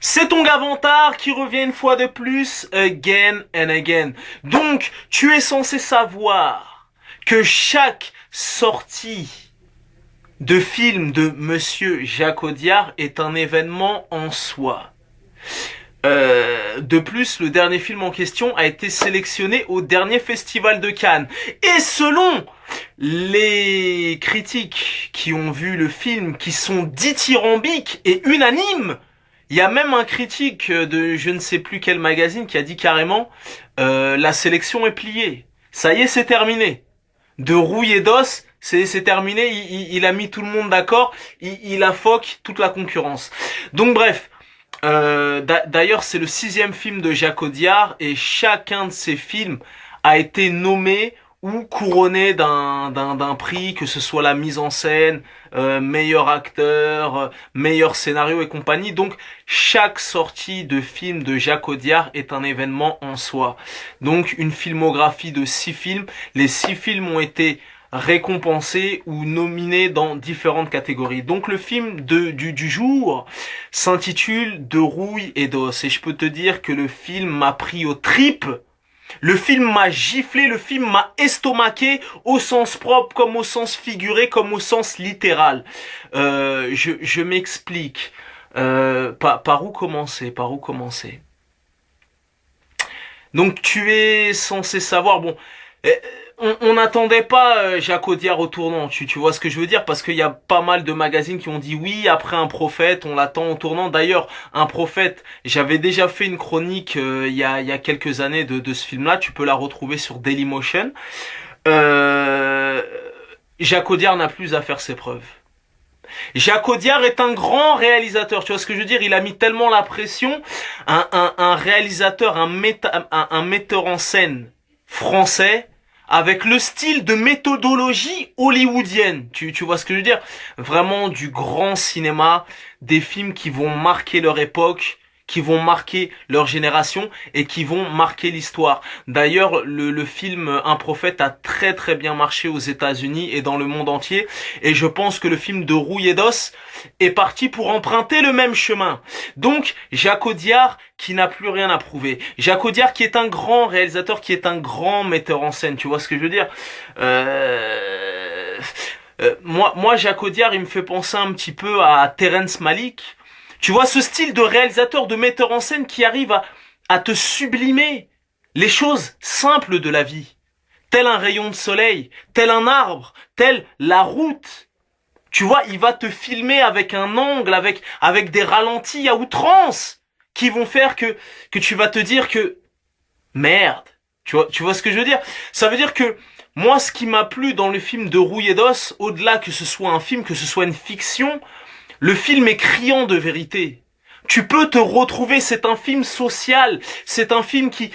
C'est ton Gavantard qui revient une fois de plus, again and again. Donc, tu es censé savoir que chaque sortie de film de Monsieur Jacques Audiard est un événement en soi. De plus, le dernier film en question a été sélectionné au dernier festival de Cannes. Et selon les critiques qui ont vu le film, qui sont dithyrambiques et unanimes, il y a même un critique de je ne sais plus quel magazine qui a dit carrément la sélection est pliée. Ça y est, c'est terminé. De rouille et d'os, c'est terminé. Il a mis tout le monde d'accord. Il affoque toute la concurrence. Donc bref. D'ailleurs, c'est le 6e film de Jacques Audiard et chacun de ces films a été nommé ou couronné d'un prix, que ce soit la mise en scène, meilleur acteur, meilleur scénario et compagnie. Donc, chaque sortie de film de Jacques Audiard est un événement en soi. Donc, une filmographie de 6 films. Les 6 films ont été récompensés ou nominés dans différentes catégories. Donc le film du jour s'intitule De rouille et d'os. Et je peux te dire que le film m'a pris aux tripes. Le film m'a giflé, le film m'a estomaqué au sens propre comme au sens figuré, comme au sens littéral. Je m'explique. Par où commencer? Donc tu es censé savoir, bon... On n'attendait pas Jacques Audiard au tournant, tu vois ce que je veux dire, parce qu'il y a pas mal de magazines qui ont dit oui, après Un Prophète, on l'attend au tournant. D'ailleurs, Un Prophète, j'avais déjà fait une chronique il y a quelques années de ce film-là, tu peux la retrouver sur Dailymotion. Jacques Audiard n'a plus à faire ses preuves. Jacques Audiard est un grand réalisateur, tu vois ce que je veux dire, il a mis tellement la pression, un réalisateur, un metteur en scène français, avec le style de méthodologie hollywoodienne. Tu vois ce que je veux dire? Vraiment du grand cinéma, des films qui vont marquer leur époque, qui vont marquer leur génération et qui vont marquer l'histoire. D'ailleurs, le film Un Prophète a très très bien marché aux États-Unis et dans le monde entier. Et je pense que le film De rouille et d'os est parti pour emprunter le même chemin. Donc, Jacques Audiard qui n'a plus rien à prouver. Jacques Audiard qui est un grand réalisateur, qui est un grand metteur en scène. Tu vois ce que je veux dire? Moi, Jacques Audiard, il me fait penser un petit peu à Terrence Malick. Tu vois ce style de réalisateur, de metteur en scène qui arrive à te sublimer les choses simples de la vie. Tel un rayon de soleil, tel un arbre, tel la route. Tu vois, il va te filmer avec un angle, avec des ralentis à outrance qui vont faire que tu vas te dire que merde. Tu vois ce que je veux dire? Ça veut dire que moi, ce qui m'a plu dans le film De rouille et d'os, au-delà que ce soit un film, que ce soit une fiction, le film est criant de vérité. Tu peux te retrouver, c'est un film social, c'est un film qui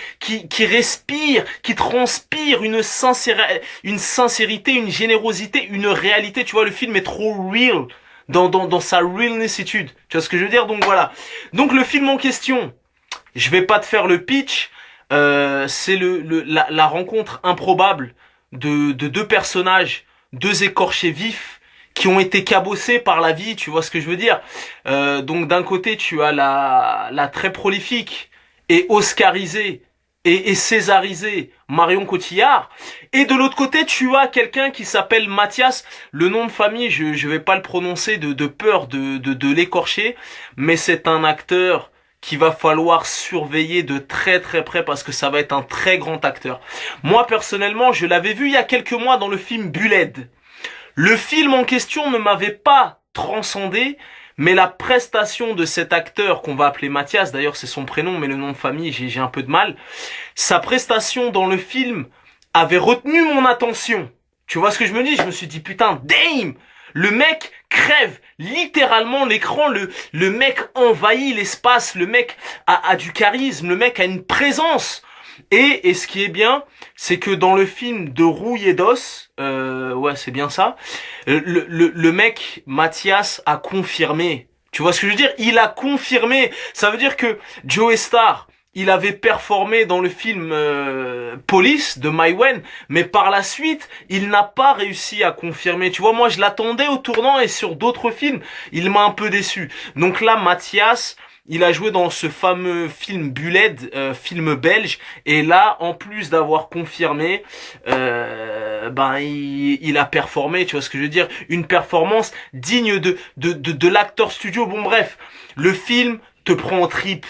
respire, qui transpire une sincérité, une générosité, une réalité. Tu vois, le film est trop real dans sa realnessitude. Tu vois ce que je veux dire? Donc voilà. Donc le film en question, je vais pas te faire le pitch, c'est la rencontre improbable de deux personnages, deux écorchés vifs, qui ont été cabossés par la vie, tu vois ce que je veux dire. Donc d'un côté, tu as la très prolifique et oscarisée et césarisée Marion Cotillard. Et de l'autre côté, tu as quelqu'un qui s'appelle Mathias. Le nom de famille, je vais pas le prononcer de peur de l'écorcher, mais c'est un acteur qu'il va falloir surveiller de très très près parce que ça va être un très grand acteur. Moi, personnellement, je l'avais vu il y a quelques mois dans le film Buled. Le film en question ne m'avait pas transcendé, mais la prestation de cet acteur qu'on va appeler Mathias, d'ailleurs c'est son prénom, mais le nom de famille j'ai un peu de mal, sa prestation dans le film avait retenu mon attention. Tu vois ce que je me dis? Je me suis dit putain, damn! Le mec crève littéralement l'écran, le mec envahit l'espace, le mec a du charisme, le mec a une présence. Et ce qui est bien, c'est que dans le film De rouille et d'os, ouais c'est bien ça, le mec Mathias a confirmé. Tu vois ce que je veux dire? Il a confirmé. Ça veut dire que Joe Star, il avait performé dans le film Police de Mai Wen, mais par la suite, il n'a pas réussi à confirmer. Tu vois, moi je l'attendais au tournant et sur d'autres films, il m'a un peu déçu. Donc là, Mathias, Il a joué dans ce fameux film Buled, film belge, et là, en plus d'avoir confirmé, il a performé, tu vois ce que je veux dire, une performance digne de l'acteur studio. Bon bref, le film te prend en tripes.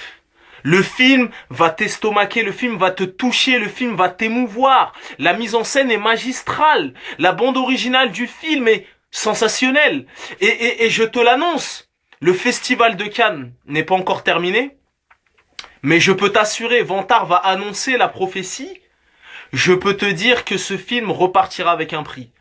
Le film va t'estomaquer, le film va te toucher, le film va t'émouvoir. La mise en scène est magistrale. La bande originale du film est sensationnelle. Et je te l'annonce, le festival de Cannes n'est pas encore terminé. Mais je peux t'assurer, Vantard va annoncer la prophétie. Je peux te dire que ce film repartira avec un prix.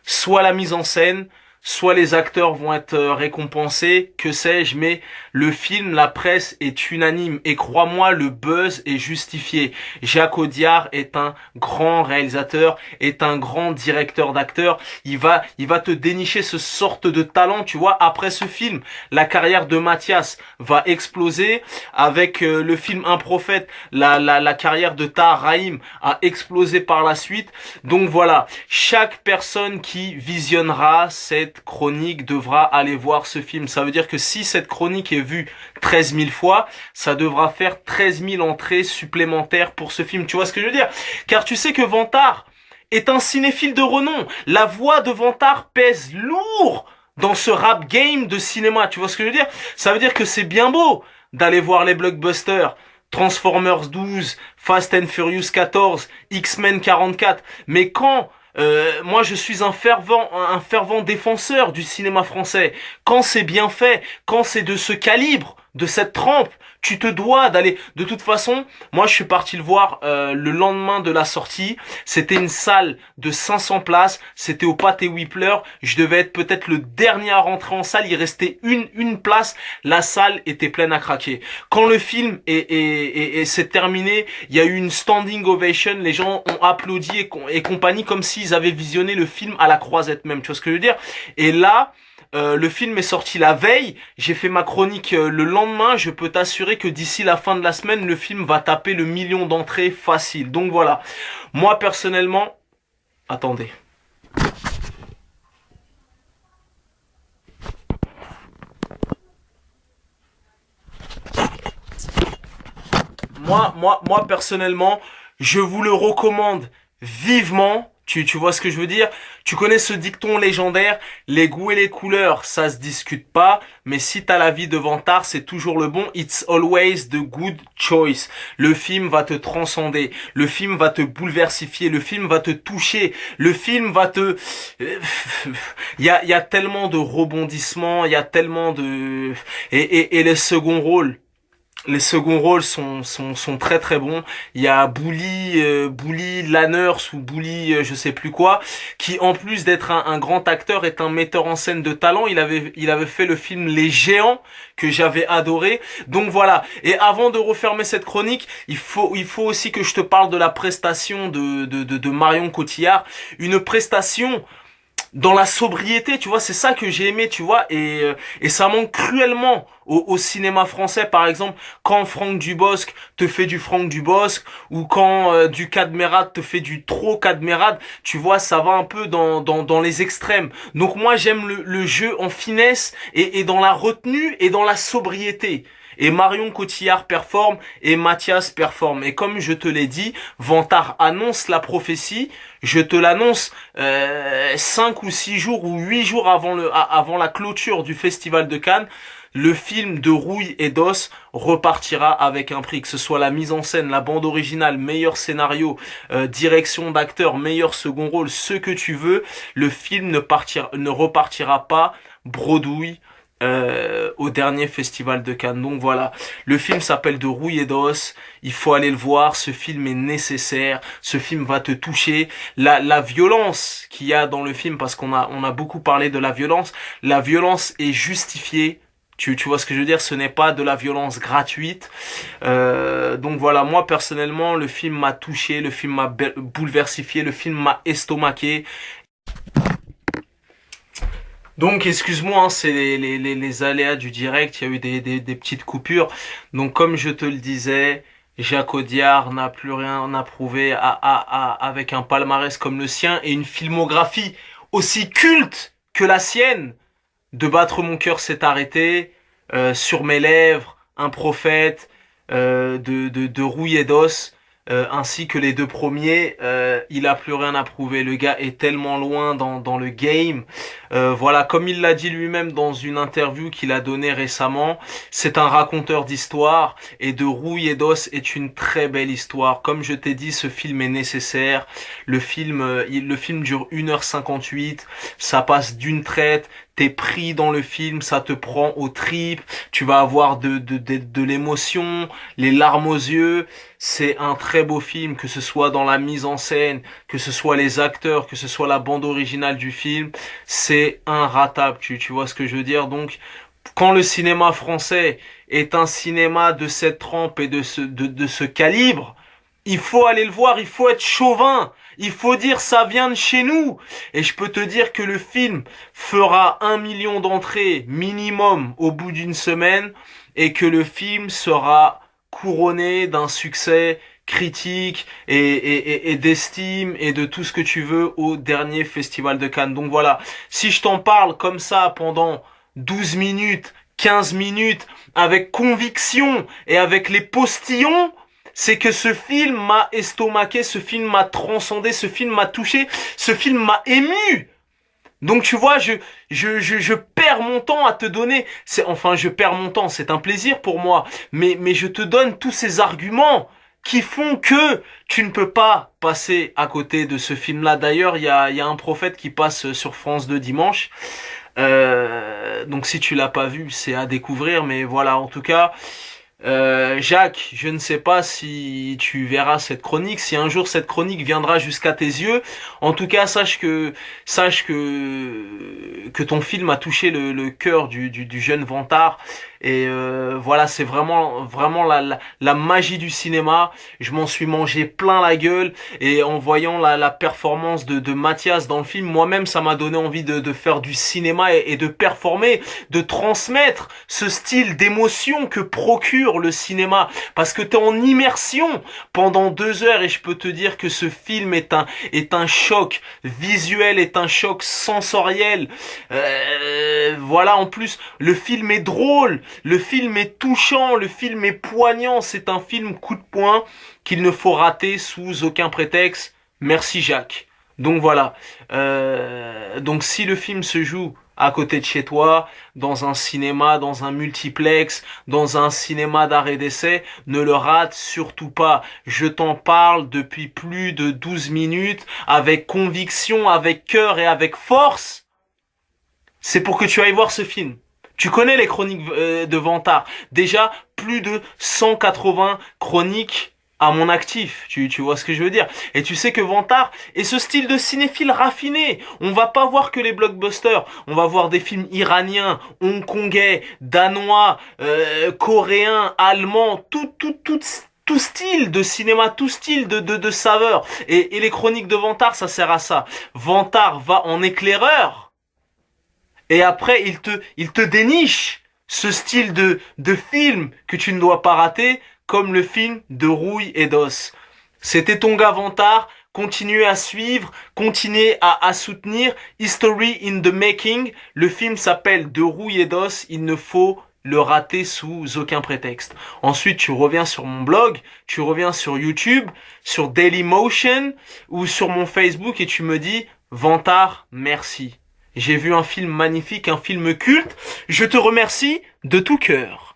Soit la mise en scène, soit les acteurs vont être récompensés, que sais-je, mais le film, la presse est unanime. Et crois-moi, le buzz est justifié. Jacques Audiard est un grand réalisateur, est un grand directeur d'acteurs. Il va te dénicher ce sorte de talent, tu vois. Après ce film, la carrière de Mathias va exploser. Avec le film Un prophète, la carrière de Tahar Rahim a explosé par la suite. Donc voilà, chaque personne qui visionnera cette chronique devra aller voir ce film. Ça veut dire que si cette chronique est vue 13 000 fois, ça devra faire 13 000 entrées supplémentaires pour ce film. Tu vois ce que je veux dire? Car tu sais que Vantard est un cinéphile de renom. La voix de Vantard pèse lourd dans ce rap game de cinéma. Tu vois ce que je veux dire? Ça veut dire que c'est bien beau d'aller voir les blockbusters, Transformers 12, Fast and Furious 14, X-Men 44. Mais quand moi je suis un fervent défenseur du cinéma français, quand c'est bien fait, quand c'est de ce calibre, de cette trempe, tu te dois d'aller. De toute façon, moi je suis parti le voir le lendemain de la sortie. C'était une salle de 500 places. C'était au Pâté Whippler. Je devais être peut-être le dernier à rentrer en salle. Il restait une place. La salle était pleine à craquer. Quand le film s'est terminé, il y a eu une standing ovation. Les gens ont applaudi et compagnie comme s'ils avaient visionné le film à la croisette même. Tu vois ce que je veux dire? Et là, le film est sorti la veille, j'ai fait ma chronique le lendemain, je peux t'assurer que d'ici la fin de la semaine, le film va taper le 1 000 000 d'entrées facile. Donc voilà, moi personnellement, attendez. Moi personnellement, je vous le recommande vivement. Tu vois ce que je veux dire? Tu connais ce dicton légendaire, les goûts et les couleurs, ça se discute pas, mais si t'as l'avis de Vantard, c'est toujours le bon. It's always the good choice. Le film va te transcender, le film va te bouleversifier, le film va te toucher, le film va te... Il y a tellement de rebondissements, il y a tellement de... Et les seconds rôles. Les seconds rôles sont très très bons. Il y a Bouli Lanners ou Bouli je sais plus quoi, qui en plus d'être un grand acteur est un metteur en scène de talent. Il avait fait le film Les Géants que j'avais adoré. Donc voilà. Et avant de refermer cette chronique, il faut aussi que je te parle de la prestation de Marion Cotillard. Une prestation dans la sobriété, tu vois, c'est ça que j'ai aimé, tu vois, et ça manque cruellement au cinéma français, par exemple, quand Franck Dubosc te fait du Franck Dubosc, ou quand du Cadmerade te fait du trop Cadmerade, tu vois, ça va un peu dans les extrêmes. Donc moi, j'aime le jeu en finesse, et dans la retenue, et dans la sobriété. Et Marion Cotillard performe et Mathias performe. Et comme je te l'ai dit, Vantard annonce la prophétie. Je te l'annonce 5 ou 6 jours ou 8 jours avant la clôture du Festival de Cannes. Le film de Rouille et d'Os repartira avec un prix, que ce soit la mise en scène, la bande originale, meilleur scénario, direction d'acteur, meilleur second rôle, ce que tu veux. Le film ne repartira pas bredouille au dernier festival de Cannes. Donc voilà, le film s'appelle De Rouille et d'Os, il faut aller le voir, ce film est nécessaire, ce film va te toucher, la violence qu'il y a dans le film, parce on a beaucoup parlé de la violence est justifiée. Tu vois ce que je veux dire, ce n'est pas de la violence gratuite. Donc voilà, moi personnellement, le film m'a touché, le film m'a bouleversifié, le film m'a estomaqué. Donc excuse-moi, hein, c'est les aléas du direct, il y a eu des petites coupures. Donc comme je te le disais, Jacques Audiard n'a plus rien à prouver avec un palmarès comme le sien et une filmographie aussi culte que la sienne. De battre mon cœur s'est arrêté, Sur mes lèvres, Un prophète, de Rouille et d'Os, ainsi que les deux premiers, il a plus rien à prouver. Le gars est tellement loin dans le game. Voilà, comme il l'a dit lui-même dans une interview qu'il a donnée récemment, c'est un raconteur d'histoire et de Rouille et d'Os est une très belle histoire. Comme je t'ai dit, ce film est nécessaire. Le film dure 1h58, ça passe d'une traite. T'es pris dans le film, ça te prend aux tripes, tu vas avoir de l'émotion, les larmes aux yeux. C'est un très beau film, que ce soit dans la mise en scène, que ce soit les acteurs, que ce soit la bande originale du film. C'est inratable, tu vois ce que je veux dire. Donc, quand le cinéma français est un cinéma de cette trempe et de ce calibre, il faut aller le voir, il faut être chauvin. Il faut dire ça vient de chez nous. Et je peux te dire que le film fera 1 million d'entrées minimum au bout d'une semaine et que le film sera couronné d'un succès critique et d'estime et de tout ce que tu veux au dernier festival de Cannes. Donc voilà, si je t'en parle comme ça pendant 12 minutes, 15 minutes, avec conviction et avec les postillons, c'est que ce film m'a estomaqué, ce film m'a transcendé, ce film m'a touché, ce film m'a ému. Donc tu vois, je perds mon temps à te donner, je perds mon temps, c'est un plaisir pour moi, mais je te donne tous ces arguments qui font que tu ne peux pas passer à côté de ce film-là. D'ailleurs, il y a un prophète qui passe sur France 2 dimanche. Donc si tu l'as pas vu, c'est à découvrir, mais voilà, en tout cas, Jacques, je ne sais pas si tu verras cette chronique, si un jour cette chronique viendra jusqu'à tes yeux. En tout cas, sache que ton film a touché le cœur du jeune Vantard. Et voilà, c'est vraiment la magie du cinéma. Je m'en suis mangé plein la gueule. Et en voyant la performance de Mathias dans le film, moi-même, ça m'a donné envie de faire du cinéma et de performer, de transmettre ce style d'émotion que procure le cinéma. Parce que t'es en immersion pendant 2 heures et je peux te dire que ce film est un choc visuel, est un choc sensoriel. Voilà, en plus, le film est drôle. Le film est touchant, le film est poignant, c'est un film coup de poing qu'il ne faut rater sous aucun prétexte. Merci Jacques. Donc voilà. Donc si le film se joue à côté de chez toi, dans un cinéma, dans un multiplex, dans un cinéma d'arrêt d'essai, ne le rate surtout pas. Je t'en parle depuis plus de 12 minutes, avec conviction, avec cœur et avec force. C'est pour que tu ailles voir ce film. Tu connais les chroniques de Vantard. Déjà, plus de 180 chroniques à mon actif. Tu vois ce que je veux dire. Et tu sais que Vantard est ce style de cinéphile raffiné. On va pas voir que les blockbusters. On va voir des films iraniens, hongkongais, danois, coréens, allemands, tout style de cinéma, tout style de saveur. Et les chroniques de Vantard, ça sert à ça. Vantard va en éclaireur. Et après, il te déniche ce style de film que tu ne dois pas rater, comme le film de Rouille et d'Os. C'était ton gars Vantard. Continuez à suivre, continuez à soutenir History in the Making. Le film s'appelle De Rouille et d'Os. Il ne faut le rater sous aucun prétexte. Ensuite, tu reviens sur mon blog, tu reviens sur YouTube, sur Dailymotion ou sur mon Facebook et tu me dis Vantard, merci. J'ai vu un film magnifique, un film culte. Je te remercie de tout cœur.